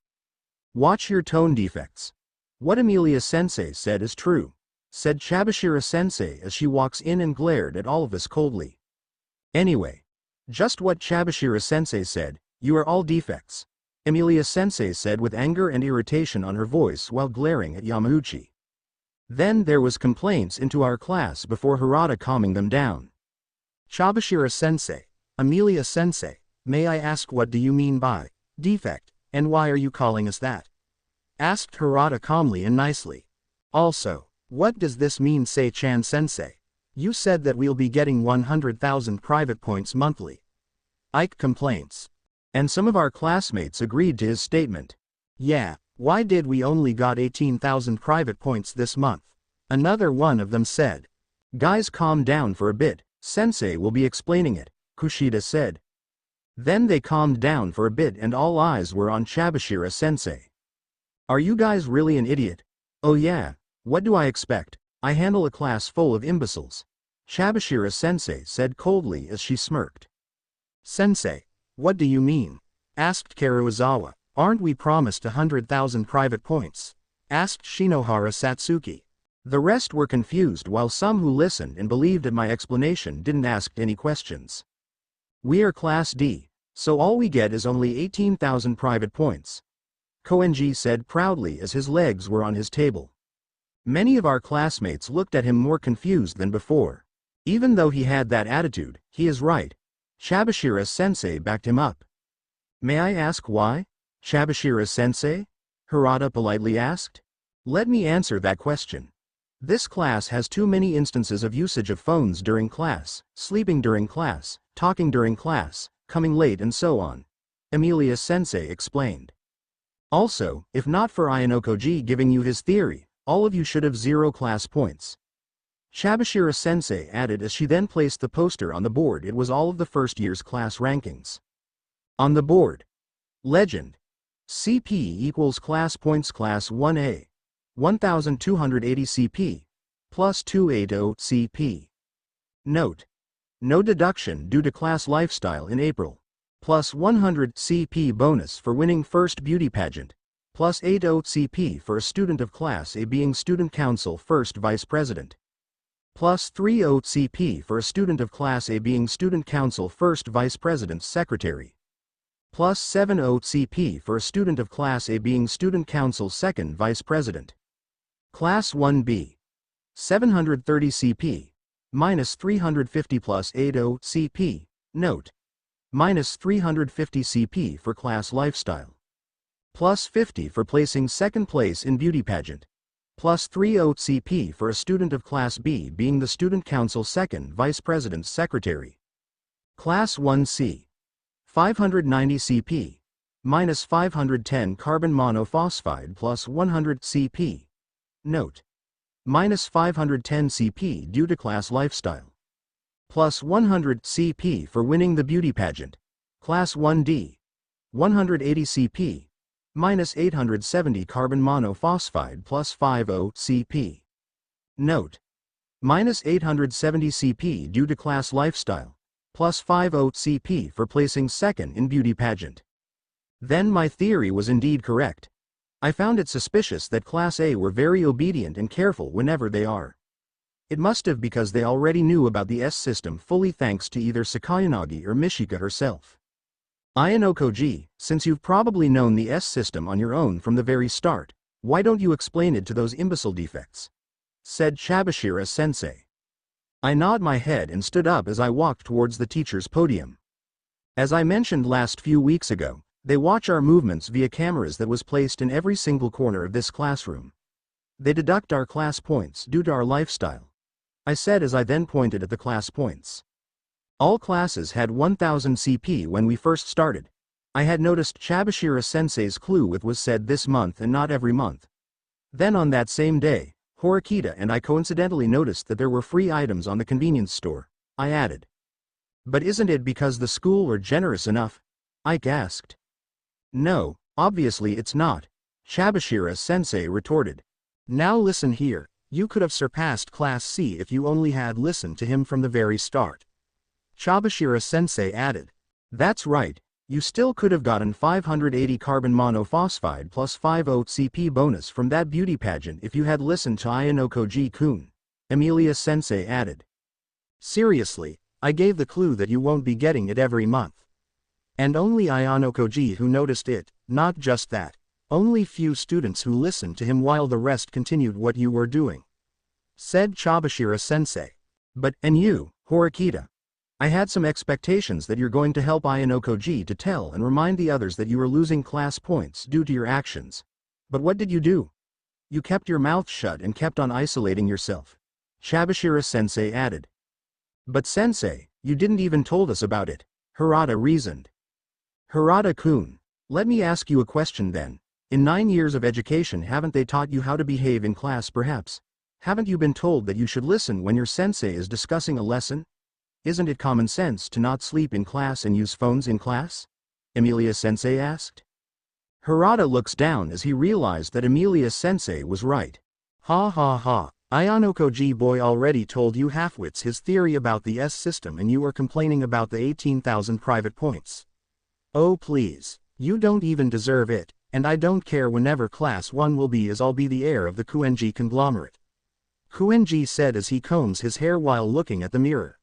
Speaker 1: Watch your tone defects. What Emilia Sensei said is true, said Chabashira Sensei as she walks in and glared at all of us coldly. Anyway, just what Chabashira Sensei said, you are all defects, Emilia Sensei said with anger and irritation on her voice while glaring at Yamauchi. Then there was complaints into our class before Harada calming them down. Chabashira Sensei, Emilia Sensei, may I ask what do you mean by defect, and why are you calling us that? Asked Harada calmly and nicely. Also, what does this mean, Sei-chan Sensei? You said that we'll be getting 100,000 private points monthly. Ike complains. And some of our classmates agreed to his statement. Yeah, why did we only got 18,000 private points this month? Another one of them said. Guys, calm down for a bit, Sensei will be explaining it, Kushida said. Then they calmed down for a bit and all eyes were on Chabashira Sensei. Are you guys really an idiot? Oh yeah, what do I expect? I handle a class full of imbeciles, Chabashira Sensei said coldly as she smirked. Sensei, what do you mean? Asked Karuizawa. Aren't we promised 100,000 private points? Asked Shinohara Satsuki. The rest were confused while some who listened and believed at my explanation didn't ask any questions. We are Class D, so all we get is only 18,000 private points, Koenji said proudly as his legs were on his table. Many of our classmates looked at him more confused than before. Even though he had that attitude, he is right. Chabashira Sensei backed him up. May I ask why, Chabashira Sensei? Harada politely asked. Let me answer that question. This class has too many instances of usage of phones during class, sleeping during class, talking during class, coming late and so on, Emilia Sensei explained. Also, if not for Ayanokoji giving you his theory, all of you should have 0 class points. Chabashira Sensei added as she then placed the poster on the board. It was all of the first year's class rankings. On the board. Legend. CP equals class points. Class 1A. 1280 CP. Plus 280 CP. Note. No deduction due to class lifestyle in April. Plus 100 CP bonus for winning first beauty pageant. Plus 80 CP for a student of Class A being student council first vice president. Plus 30 CP for a student of Class A being student council first vice president's secretary. Plus 70 CP for a student of Class A being student council second vice president. Class 1B. 730 CP. Minus 350 plus 80 CP. Note. Minus 350 CP for class lifestyle. Plus 50 for placing second place in beauty pageant. Plus 30 CP for a student of Class B being the student council second vice president's secretary. Class 1C. 590 CP. Minus 510 carbon monophosphide plus 100 CP. Note. Minus 510 CP due to class lifestyle. Plus 100 CP for winning the beauty pageant. Class 1D. 180 CP. Minus 870 carbon monophosphide plus 50 CP. Note. Minus 870 CP due to class lifestyle. Plus 50 CP for placing second in beauty pageant. Then my theory was indeed correct. I found it suspicious that Class A were very obedient and careful whenever they are. It must have because they already knew about the S system fully thanks to either Sakayanagi or Mishika herself. Ayano-koji, since you've probably known the S system on your own from the very start, why don't you explain it to those imbecile defects? Said Chabashira-sensei. I nod my head and stood up as I walked towards the teacher's podium. As I mentioned last few weeks ago, they watch our movements via cameras that was placed in every single corner of this classroom. They deduct our class points due to our lifestyle, I said as I then pointed at the class points. All classes had 1000 CP when we first started. I had noticed Chabashira-sensei's clue with was said this month and not every month. Then on that same day, Horikita and I coincidentally noticed that there were free items on the convenience store, I added. But isn't it because the school were generous enough? Ike asked. No, obviously it's not, Chabashira-sensei retorted. Now listen here, you could have surpassed Class C if you only had listened to him from the very start. Chabashira-sensei added. That's right, you still could have gotten 580 carbon monophosphide plus 5 CP bonus from that beauty pageant if you had listened to Ayano-koji-kun, Emilia-sensei added. Seriously, I gave the clue that you won't be getting it every month. And only Ayano-koji who noticed it, not just that. Only few students who listened to him while the rest continued what you were doing. Said Chabashira-sensei. But, and you, Horikita. I had some expectations that you're going to help Ayano-koji to tell and remind the others that you were losing class points due to your actions. But what did you do? You kept your mouth shut and kept on isolating yourself. Chabashira-sensei added. But sensei, you didn't even told us about it, Harada reasoned. Harada-kun, let me ask you a question then. In 9 years of education haven't they taught you how to behave in class perhaps? Haven't you been told that you should listen when your sensei is discussing a lesson? Isn't it common sense to not sleep in class and use phones in class? Emilia-sensei asked. Harada looks down as he realized that Emilia-sensei was right. Ha ha ha, Ayano-koji boy already told you halfwits his theory about the S system and you were complaining about the 18,000 private points. Oh please, you don't even deserve it, and I don't care whenever class 1 will be as I'll be the heir of the Kuenji conglomerate. Kuenji said as he combs his hair while looking at the mirror.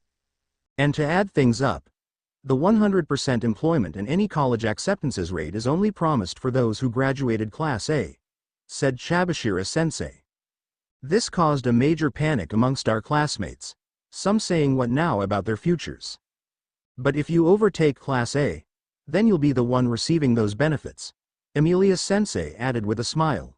Speaker 1: And to add things up, the 100% employment and any college acceptances rate is only promised for those who graduated Class A, said Chabashira-sensei. This caused a major panic amongst our classmates, some saying what now about their futures. But if you overtake Class A, then you'll be the one receiving those benefits, Emilia-sensei added with a smile.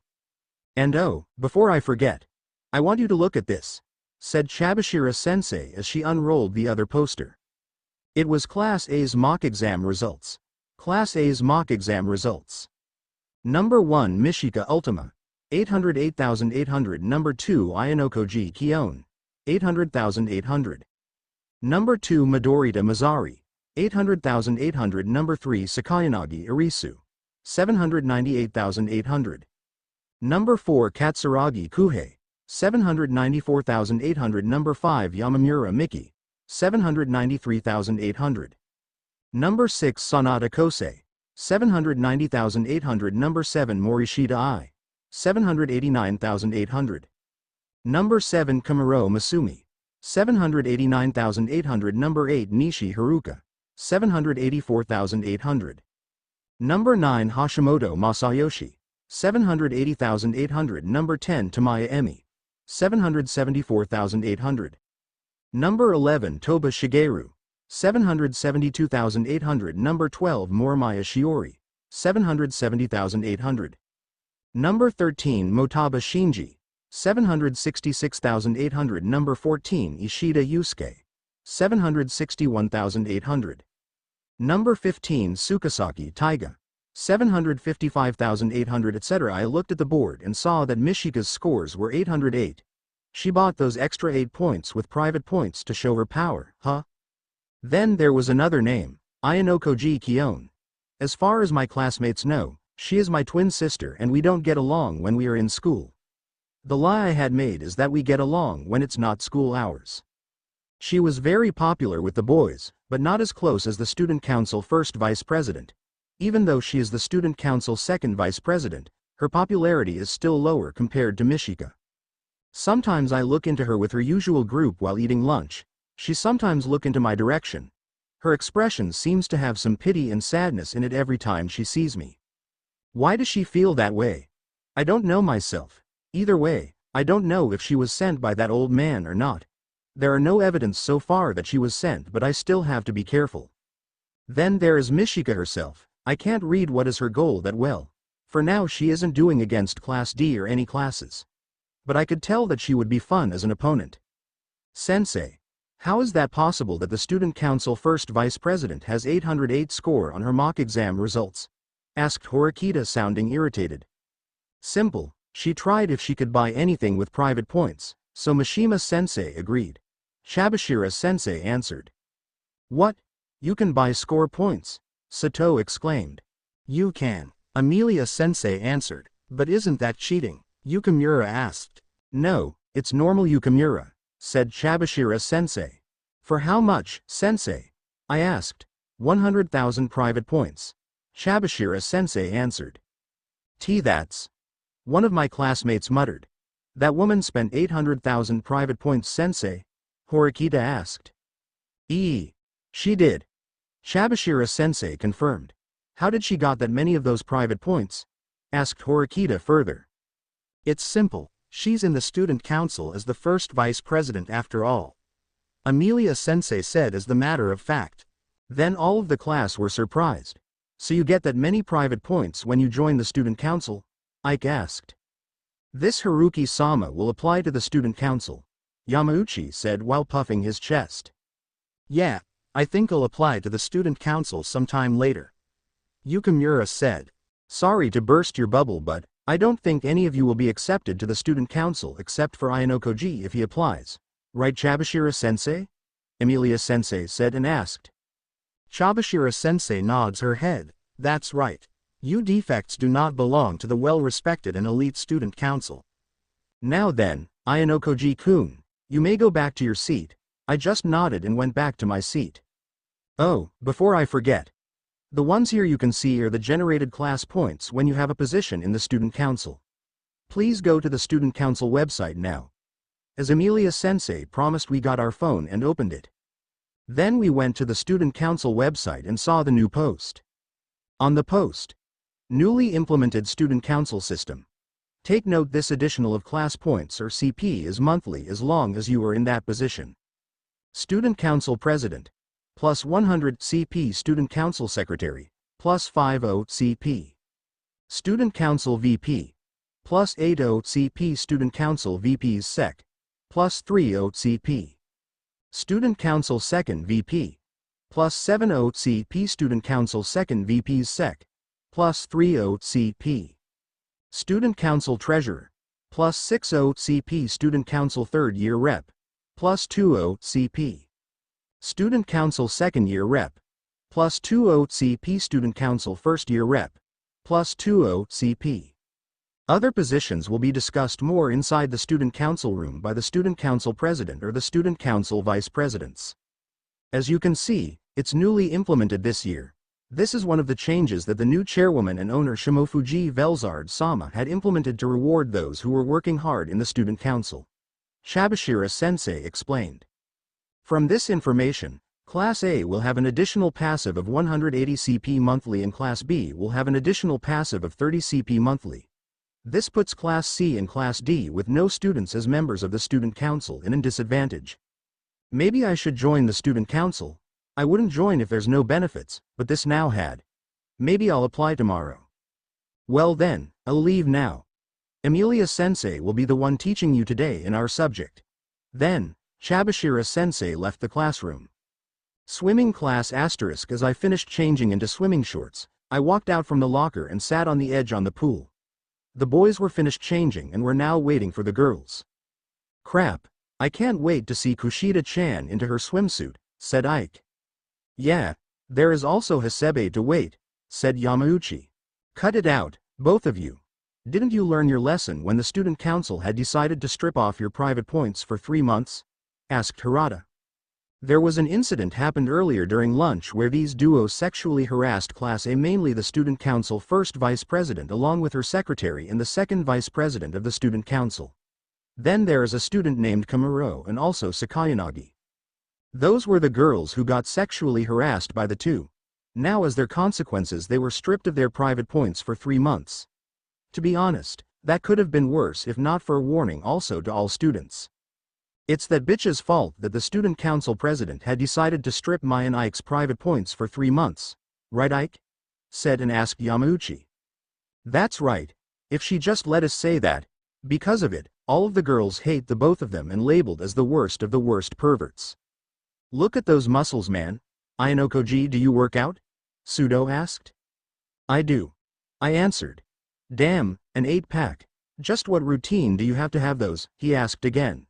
Speaker 1: And oh, before I forget, I want you to look at this, said Chabashira-sensei as she unrolled the other poster. It was Class A's mock exam results. Class A's mock exam results. Number 1 Mishika Ultima, 808,800. Number 2 Ayano-koji Kion, 800,800. Number 2 Midorita Mazari, 800,800. Number 3 Sakayanagi Irisu, 798,800. Number 4 Katsuragi Kuhei, 794,800. Number 5 Yamamura Miki, 793,800. Number 6 Sanada Kosei, 790,800. Number 7 Morishita I, 789,800. Number 7 Kamuro Masumi, 789,800. Number 8 Nishi Haruka, 784,800. Number 9 Hashimoto Masayoshi, 780,800. Number 10 Tamaya Emi, 774,800. Number 11 Toba Shigeru, 772,800. Number 12 Morimaya Shiori, 770,800. Number 13 Motaba Shinji, 766,800. Number 14 Ishida Yusuke, 761,800. Number 15 Tsukasaki Taiga, 755,800 etc. I looked at the board and saw that Mishika's scores were 808. She bought those extra 8 points with private points to show her power, huh? Then there was another name, Ayano-koji Kion. As far as my classmates know, she is my twin sister and we don't get along when we are in school. The lie I had made is that we get along when it's not school hours. She was very popular with the boys, but not as close as the student council first vice president. Even though she is the student council second vice president, Her popularity is still lower compared to Mishika. Sometimes I look into her with her usual group while eating lunch. She sometimes look into my direction. Her expression seems to have some pity and sadness in it every time she sees me. Why does she feel that way? I don't know myself. Either way, I don't know if she was sent by that old man or not. There are no evidence so far that she was sent, but I still have to be careful. Then there is Mishika herself. I can't read what is her goal that well. For now she isn't doing against Class D or any classes. But I could tell that she would be fun as an opponent. Sensei. How is that possible that the Student Council First Vice President has 808 score on her mock exam results? Asked Horikita, sounding irritated. Simple, she tried if she could buy anything with private points, so Mishima-sensei agreed. Shabashira-sensei answered. What? You can buy score points? Sato exclaimed. You can, Amelia-sensei answered. But isn't that cheating? Yukimura asked. No, it's normal Yukimura, said Shabashira-sensei. For how much, sensei? I asked. 100,000 private points. Shabashira-sensei answered. That's. One of my classmates muttered. That woman spent 800,000 private points, sensei? Horikita asked. She did. Shabashira-sensei confirmed. How did she got that many of those private points? Asked Horikita further. It's simple, she's in the student council as the first vice president after all. Amelia-sensei said as the matter of fact. Then all of the class were surprised. So you get that many private points when you join the student council? Ike asked. This Haruki-sama will apply to the student council, Yamauchi said while puffing his chest. Yeah, I think I'll apply to the student council sometime later. Yukimura said. Sorry to burst your bubble, but I don't think any of you will be accepted to the student council except for Ayanokoji if he applies. Right, Shabashira-sensei? Emilia-sensei said and asked. Shabashira-sensei nods her head. That's right. You defects do not belong to the well-respected and elite student council. Now then, Ayanokoji-kun, you may go back to your seat. I just nodded and went back to my seat. Oh, before I forget. The ones here you can see are the generated class points when you have a position in the student council. Please go to the student council website now. As Amelia-sensei promised, we got our phone and opened it. Then we went to the student council website and saw the new post. On the post, newly implemented student council system. Take note, this additional of class points or CP is monthly as long as you are in that position. Student council president, plus 100 CP. Student council secretary, plus 50 CP. Student council VP, plus 80 CP. Student council VP's sec, plus 30 CP. Student council second VP, plus 70 CP. Student council second VP's sec, plus 30 CP. Student council treasurer, plus 60 CP. Student council third year rep, plus 20 CP. Student council second year rep, plus 20 CP. Student council first year rep, plus 20 CP. Other positions will be discussed more inside the student council room by the student council president or the student council vice presidents. As you can see, it's newly implemented this year. This is one of the changes that the new chairwoman and owner Shimofuji Velzard-sama had implemented to reward those who were working hard in the student council. Shabashira-sensei explained. From this information, Class A will have an additional passive of 180 CP monthly and Class B will have an additional passive of 30 CP monthly. This puts Class C and Class D with no students as members of the student council in a disadvantage. Maybe I should join the student council. I wouldn't join if there's no benefits, but this now had. Maybe I'll apply tomorrow. Well then, I'll leave now. Amelia-sensei will be the one teaching you today in our subject. Then, Shabashira-sensei left the classroom. Swimming class asterisk. As I finished changing into swimming shorts, I walked out from the locker and sat on the edge on the pool. The boys were finished changing and were now waiting for the girls. Crap, I can't wait to see Kushida-chan into her swimsuit, said Ike. Yeah, there is also Hasebe to wait, said Yamauchi. Cut it out, both of you. Didn't you learn your lesson when the student council had decided to strip off your private points for 3 months? Asked Harada. There was an incident happened earlier during lunch where these duos sexually harassed Class A, mainly the Student Council first vice president along with her secretary and the second vice president of the Student Council. Then there is a student named Kamuro and also Sakayanagi. Those were the girls who got sexually harassed by the two. Now as their consequences they were stripped of their private points for 3 months. To be honest, that could have been worse if not for a warning also to all students. It's that bitch's fault that the student council president had decided to strip Mai and Ike's private points for 3 months. Right, Ike? Said and asked Yamauchi. That's right. If she just let us say that. Because of it, all of the girls hate the both of them and labeled as the worst of the worst perverts. Look at those muscles, man. Ayanokoji, do you work out? Sudo asked. I do. I answered. Damn, an 8-pack. Just what routine do you have to have those? He asked again.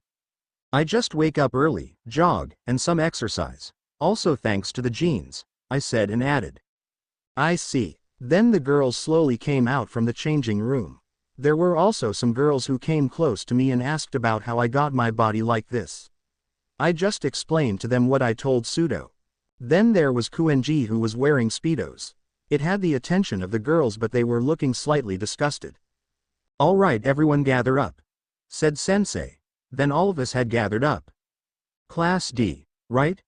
Speaker 1: I just wake up early, jog, and some exercise. Also thanks to the genes, I said and added. I see. Then the girls slowly came out from the changing room. There were also some girls who came close to me and asked about how I got my body like this. I just explained to them what I told Sudo. Then there was Kuenji who was wearing Speedos. It had the attention of the girls but they were looking slightly disgusted. Alright, everyone gather up, said Sensei. Then all of us had gathered up. Class D, right?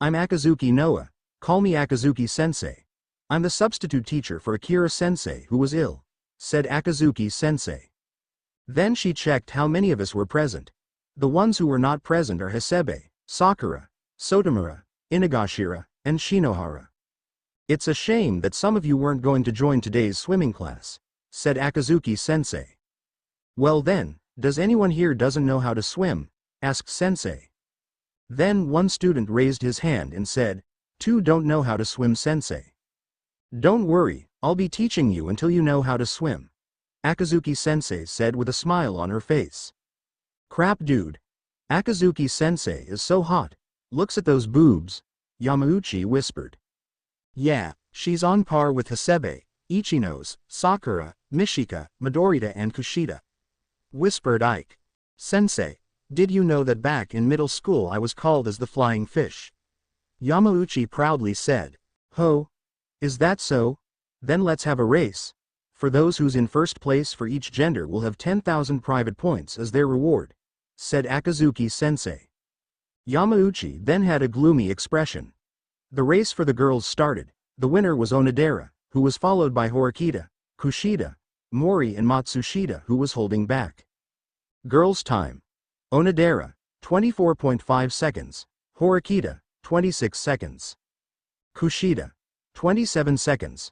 Speaker 1: I'm Akazuki Noah, call me Akazuki Sensei. I'm the substitute teacher for Akira Sensei who was ill, said Akazuki Sensei. Then she checked how many of us were present. The ones who were not present are Hasebe, Sakura, Sotomura, Inagashira, and Shinohara. It's a shame that some of you weren't going to join today's swimming class, said Akazuki Sensei. Well then, does anyone here doesn't know how to swim? Asked Sensei. Then one student raised his hand and said, 2 don't know how to swim, Sensei. Don't worry, I'll be teaching you until you know how to swim, Akazuki Sensei said with a smile on her face. Crap dude. Akazuki Sensei is so hot. Looks at those boobs, Yamauchi whispered. Yeah, she's on par with Hasebe, Ichino's, Sakura, Mishika, Midorita and Kushida, whispered Ike. Sensei, did you know that back in middle school I was called as the flying fish? Yamauchi proudly said. Ho? Is that so? Then let's have a race. For those who's in first place for each gender will have 10,000 private points as their reward, said Akazuki Sensei. Yamauchi then had a gloomy expression. The race for the girls started. The winner was Onodera, who was followed by Horikita, Kushida, Mori and Matsushita who was holding back. Girls' time. Onodera, 24.5 seconds. Horikita, 26 seconds. Kushida, 27 seconds.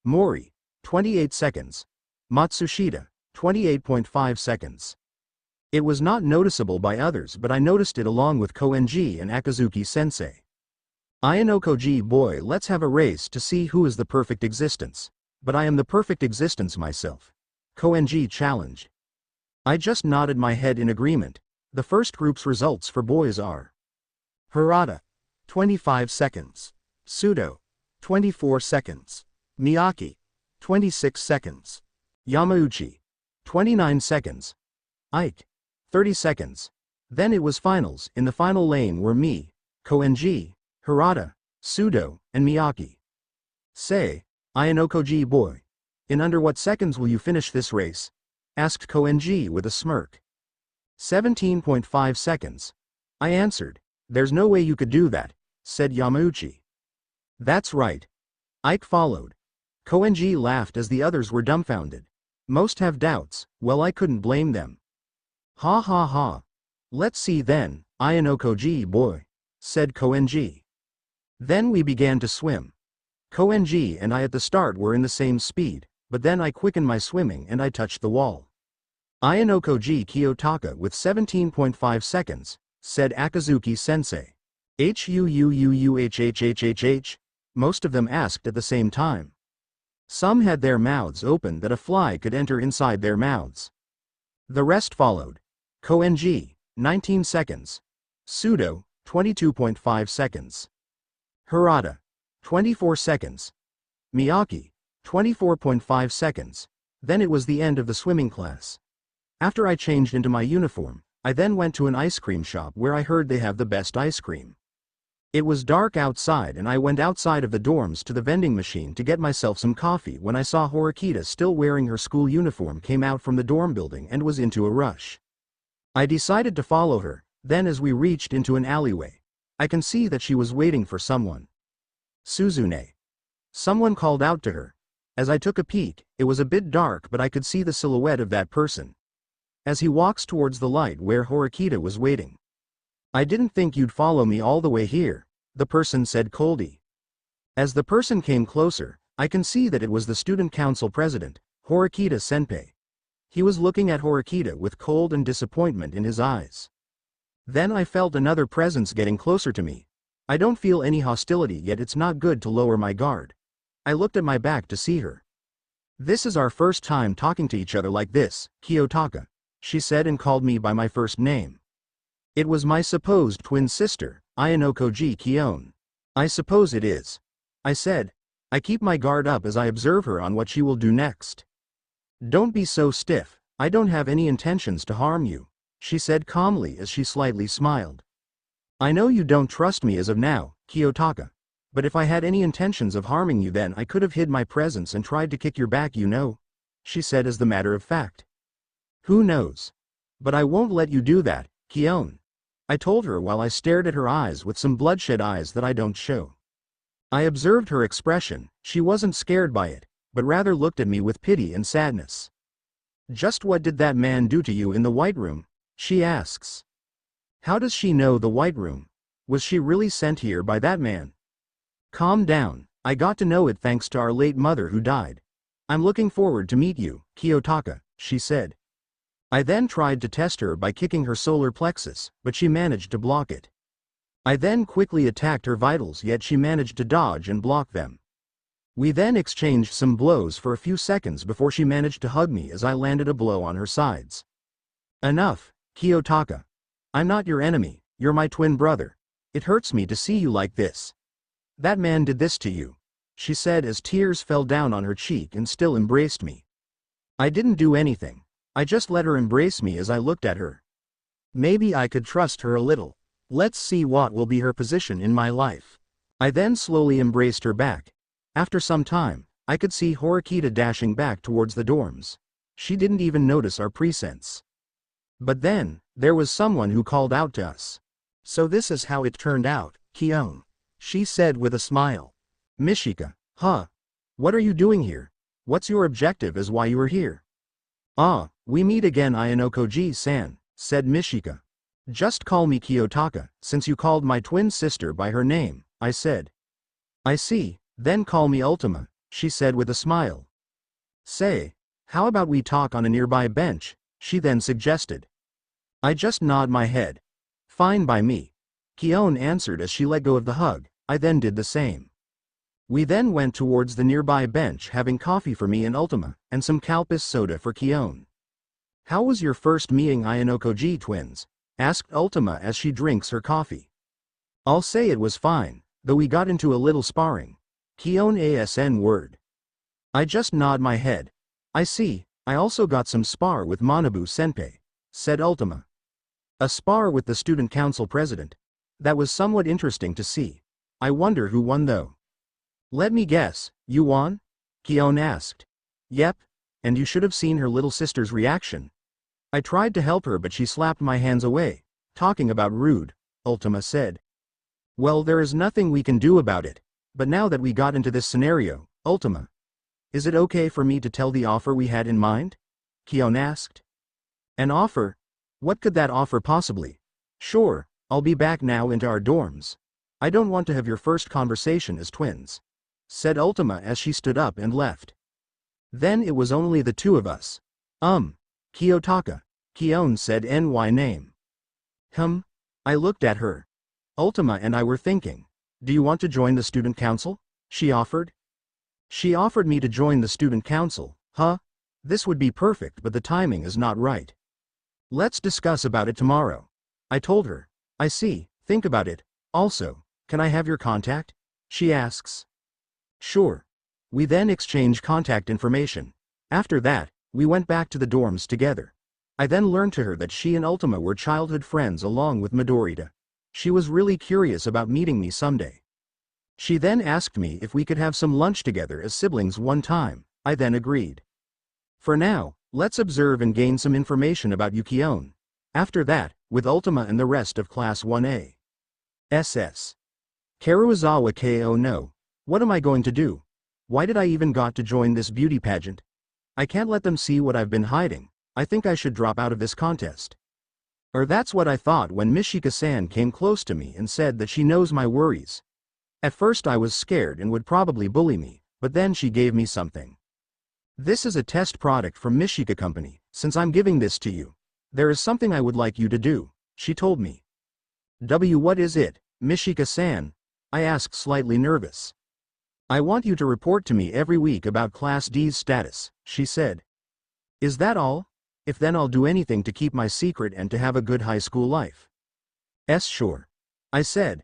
Speaker 1: Mori, 28 seconds. Matsushita, 28.5 seconds. It was not noticeable by others but I noticed it along with Koenji and Akazuki Sensei. Ayanokoji boy, let's have a race to see who is the perfect existence. But I am the perfect existence myself. Koenji challenged. I just nodded my head in agreement. The first group's results for boys are Harada, 25 seconds. Sudo, 24 seconds. Miyaki, 26 seconds. Yamauchi, 29 seconds. Ike, 30 seconds. Then it was finals. In the final lane were me, Koenji, Harada, Sudo, and Miyaki. Say, Ayanokoji boy, in under what seconds will you finish this race? Asked Koenji with a smirk. 17.5 seconds. I answered. There's no way you could do that, said Yamauchi. That's right. Ike followed. Koenji laughed as the others were dumbfounded. Most have doubts, well I couldn't blame them. Ha ha ha. Let's see then, Ayanokoji boy, said Koenji. Then we began to swim. Koenji and I at the start were in the same speed, but then I quickened my swimming and I touched the wall. Ayanokoji Kiyotaka with 17.5 seconds, said Akazuki Sensei. Huuuuhhhhh, most of them asked at the same time. Some had their mouths open that a fly could enter inside their mouths. The rest followed. Koenji, 19 seconds. Sudo, 22.5 seconds. Harada, 24 seconds. Miyaki, 24.5 seconds. Then it was the end of the swimming class. After I changed into my uniform, I then went to an ice cream shop where I heard they have the best ice cream. It was dark outside and I went outside of the dorms to the vending machine to get myself some coffee when I saw Horikita still wearing her school uniform came out from the dorm building and was into a rush. I decided to follow her, then as we reached into an alleyway, I can see that she was waiting for someone. Suzune. Someone called out to her. As I took a peek, it was a bit dark but I could see the silhouette of that person. As he walks towards the light where Horikita was waiting. I didn't think you'd follow me all the way here, the person said coldly. As the person came closer, I can see that it was the student council president, Horikita Senpai. He was looking at Horikita with cold and disappointment in his eyes. Then I felt another presence getting closer to me. I don't feel any hostility yet it's not good to lower my guard. I looked at my back to see her. This is our first time talking to each other like this, Kiyotaka, she said and called me by my first name. It was my supposed twin sister, Ayanokoji Kion. I suppose it is. I said. I keep my guard up as I observe her on what she will do next. Don't be so stiff, I don't have any intentions to harm you, she said calmly as she slightly smiled. I know you don't trust me as of now, Kiyotaka. But if I had any intentions of harming you then I could have hid my presence and tried to kick your back you know, she said as the matter of fact. Who knows? But I won't let you do that, Kion. I told her while I stared at her eyes with some bloodshot eyes that I don't show. I observed her expression, she wasn't scared by it, but rather looked at me with pity and sadness. Just what did that man do to you in the White Room? She asks. How does she know the White Room? Was she really sent here by that man? Calm down, I got to know it thanks to our late mother who died. I'm looking forward to meet you, Kiyotaka, she said. I then tried to test her by kicking her solar plexus, but she managed to block it. I then quickly attacked her vitals yet she managed to dodge and block them. We then exchanged some blows for a few seconds before she managed to hug me as I landed a blow on her sides. Enough, Kiyotaka. I'm not your enemy, you're my twin brother. It hurts me to see you like this. That man did this to you, she said as tears fell down on her cheek and still embraced me. I didn't do anything. I just let her embrace me as I looked at her. Maybe I could trust her a little. Let's see what will be her position in my life. I then slowly embraced her back. After some time, I could see Horikita dashing back towards the dorms. She didn't even notice our presence. But then, there was someone who called out to us. So this is how it turned out, Kion, she said with a smile. Mishika, huh? What are you doing here? What's your objective as why you are here? Ah, we meet again Ayanokoji-san, said Mishika. Just call me Kiyotaka, since you called my twin sister by her name, I said. I see, then call me Ultima, she said with a smile. Say, how about we talk on a nearby bench, she then suggested. I just nod my head. Fine by me. Kion answered as she let go of the hug, I then did the same. We then went towards the nearby bench having coffee for me and Ultima, and some Calpis soda for Kion. How was your first meeting Ayanokoji twins? Asked Ultima as she drinks her coffee. I'll say it was fine, though we got into a little sparring. Kion asn word. I just nod my head. I see, I also got some spar with Manabu senpai, said Ultima. A spar with the student council president. That was somewhat interesting to see. I wonder who won though. Let me guess, you won? Kion asked. Yep, and you should have seen her little sister's reaction. I tried to help her but she slapped my hands away. Talking about rude, Ultima said. Well, there is nothing we can do about it, but now that we got into this scenario, Ultima. Is it okay for me to tell the offer we had in mind? Kion asked. An offer? What could that offer possibly? Sure, I'll be back now into our dorms. I don't want to have your first conversation as twins, said Ultima as she stood up and left. Then it was only the two of us. Kiyotaka, Kion said NY name. I looked at her. Ultima and I were thinking. Do you want to join the student council? She offered. She offered me to join the student council, huh? This would be perfect but the timing is not right. Let's discuss about it tomorrow. I told her. I see, think about it. Also, can I have your contact? She asks. Sure. We then exchange contact information. After that, we went back to the dorms together. I then learned to her that she and Ultima were childhood friends along with Midorita. She was really curious about meeting me someday. She then asked me if we could have some lunch together as siblings one time. I then agreed. For now, let's observe and gain some information about Yukion. After that, with Ultima and the rest of Class 1A. SS. Karuizawa Ko no. What am I going to do? Why did I even got to join this beauty pageant? I can't let them see what I've been hiding. I think I should drop out of this contest. Or that's what I thought when Mishika-san came close to me and said that she knows my worries. At first I was scared and would probably bully me, but then she gave me something. This is a test product from Mishika Company. Since I'm giving this to you, there is something I would like you to do, she told me. What is it, Mishika-san? I asked, slightly nervous. I want you to report to me every week about Class D's status, she said. Is that all? If then I'll do anything to keep my secret and to have a good high school life. Sure. I said.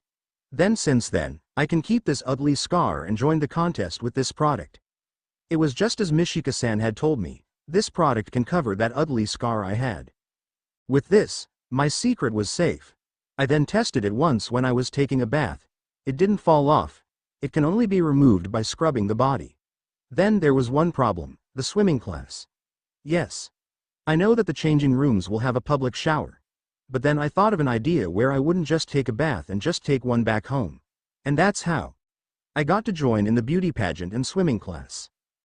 Speaker 1: Then since then, I can keep this ugly scar and join the contest with this product. It was just as Mishika-san had told me, this product can cover that ugly scar I had. With this, my secret was safe. I then tested it once when I was taking a bath. It didn't fall off. It can only be removed by scrubbing the body. Then there was one problem, the swimming class. Yes. I know that the changing rooms will have a public shower. But then I thought of an idea where I wouldn't just take a bath and just take one back home. And that's how I got to join in the beauty pageant and swimming class.